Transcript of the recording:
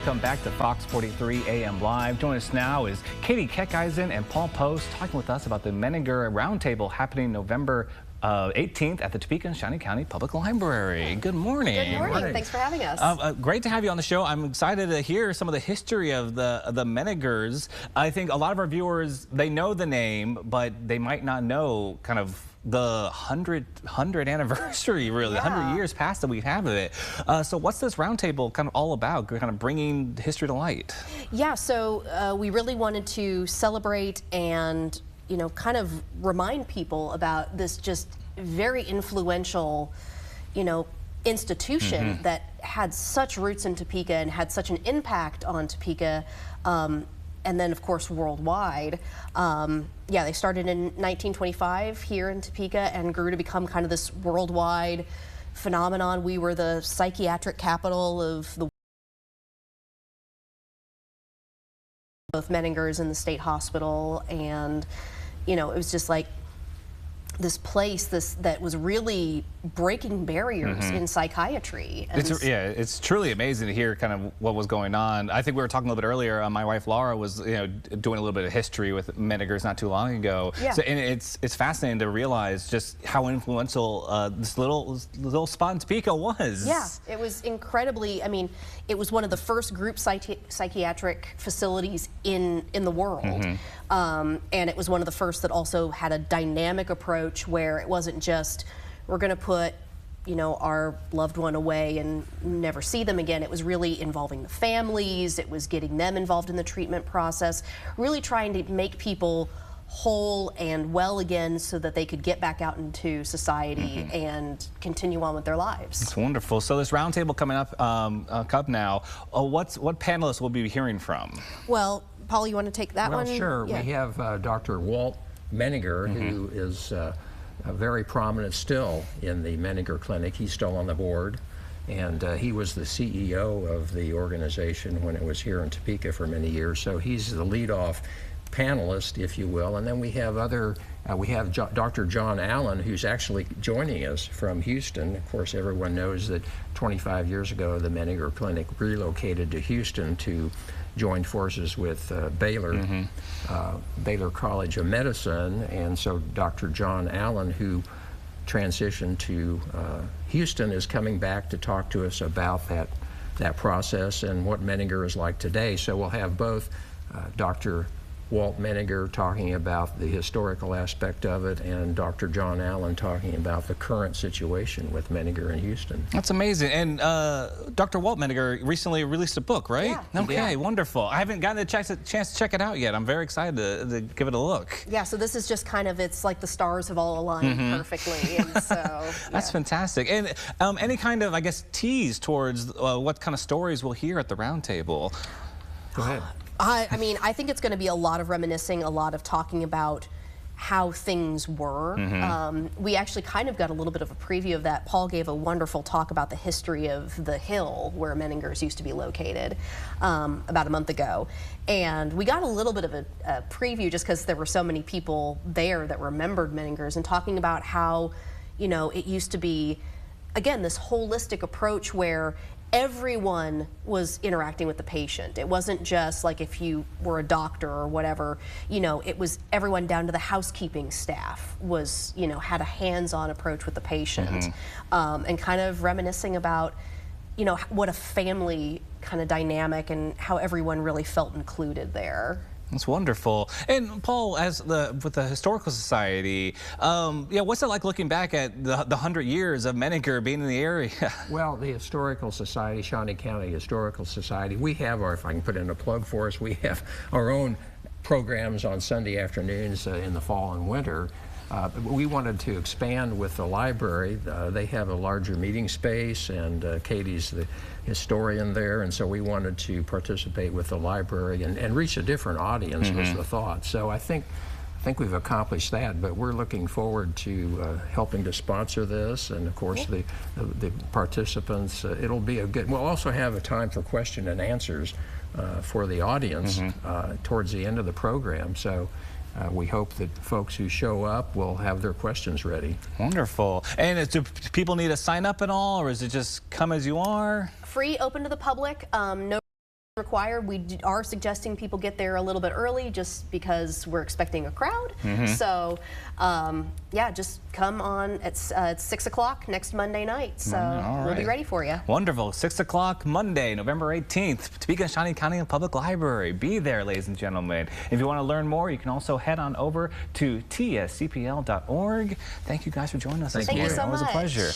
Welcome back to Fox 43 AM Live. Joining us now is Katie Keckeisen and Paul Post talking with us about the Menninger Roundtable happening November 18th at the Topeka and Shawnee County Public Library. Good morning. Good morning. Thanks for having us. Great to have you on the show. I'm excited to hear some of the history of the Menningers. I think a lot of our viewers, they know the name, but they might not know kind of the 100 anniversary, really, 100 years past that we have of it. So what's this roundtable kind of all about, kind of bringing history to light? Yeah, so we really wanted to celebrate and, you know, kind of remind people about this just very influential, you know, institution that had such roots in Topeka and had such an impact on Topeka. And then, of course, worldwide. Yeah, they started in 1925 here in Topeka and grew to become kind of this worldwide phenomenon. We were the psychiatric capital of the both Menningers and the state hospital, and you know, it was just like this place that was really breaking barriers in psychiatry. And it's truly amazing to hear kind of what was going on. I think we were talking a little bit earlier. My wife Laura was, you know, doing a little bit of history with Menningers not too long ago. Yeah. So, and it's fascinating to realize just how influential this little spot in Topeka was. Yeah, it was incredibly. I mean, it was one of the first group psychiatric facilities in the world, and it was one of the first that also had a dynamic approach where it wasn't just, we're going to put, you know, our loved one away and never see them again. It was really involving the families. It was getting them involved in the treatment process, really trying to make people whole and well again so that they could get back out into society and continue on with their lives. It's wonderful. So this roundtable coming up now, what panelists will we be hearing from? Well, Paul, you want to take that one? Sure. Yeah. We have Dr. Walt Menninger, who is very prominent still in the Menninger Clinic. He's still on the board, and he was the CEO of the organization when it was here in Topeka for many years. So he's the lead-off panelist, if you will. And then we have Dr. John Allen, who's actually joining us from Houston. Of course, everyone knows that 25 years ago, the Menninger Clinic relocated to Houston to join forces with Baylor College of Medicine, and so Dr. John Allen, who transitioned to Houston, is coming back to talk to us about that process and what Menninger is like today. So we'll have both Dr. Walt Menninger talking about the historical aspect of it, and Dr. John Allen talking about the current situation with Menninger in Houston. That's amazing. And Dr. Walt Menninger recently released a book, right? Yeah. Okay, wonderful. I haven't gotten a chance to check it out yet. I'm very excited to give it a look. Yeah, so this is just kind of, it's like the stars have all aligned perfectly. And so, That's fantastic. And any kind of, I guess, tease towards what kind of stories we'll hear at the roundtable? Go ahead. I mean, I think it's going to be a lot of reminiscing, a lot of talking about how things were. We actually kind of got a little bit of a preview of that. Paul gave a wonderful talk about the history of the hill where Menningers used to be located about a month ago. And we got a little bit of a preview just because there were so many people there that remembered Menningers, and talking about how, you know, it used to be, again, this holistic approach where everyone was interacting with the patient. It wasn't just like if you were a doctor or whatever, you know, it was everyone down to the housekeeping staff was, you know, had a hands-on approach with the patient, and kind of reminiscing about, you know, what a family kind of dynamic and how everyone really felt included there. That's wonderful. And Paul, with the Historical Society, yeah, what's it like looking back at the 100 years of Menninger being in the area? Well, the Historical Society, Shawnee County Historical Society, we have our, if I can put in a plug for us, we have our own programs on Sunday afternoons in the fall and winter. We wanted to expand with the library. They have a larger meeting space, and Katie's the historian there, and so we wanted to participate with the library and reach a different audience was the thought. So I think we've accomplished that, but we're looking forward to helping to sponsor this, and of course the participants. It'll be a good. We'll also have a time for question and answers for the audience towards the end of the program. So we hope that folks who show up will have their questions ready. Wonderful. And do people need to sign up at all, or is it just come as you are? Free, open to the public. No required. We are suggesting people get there a little bit early just because we're expecting a crowd. So yeah, just come on at 6 o'clock next Monday night. So we'll be ready for you. Wonderful. 6 o'clock Monday, November 18th, Topeka and Shawnee County Public Library. Be there, ladies and gentlemen. If you want to learn more, you can also head on over to tscpl.org. Thank you guys for joining us. Thank you so much. Always a pleasure.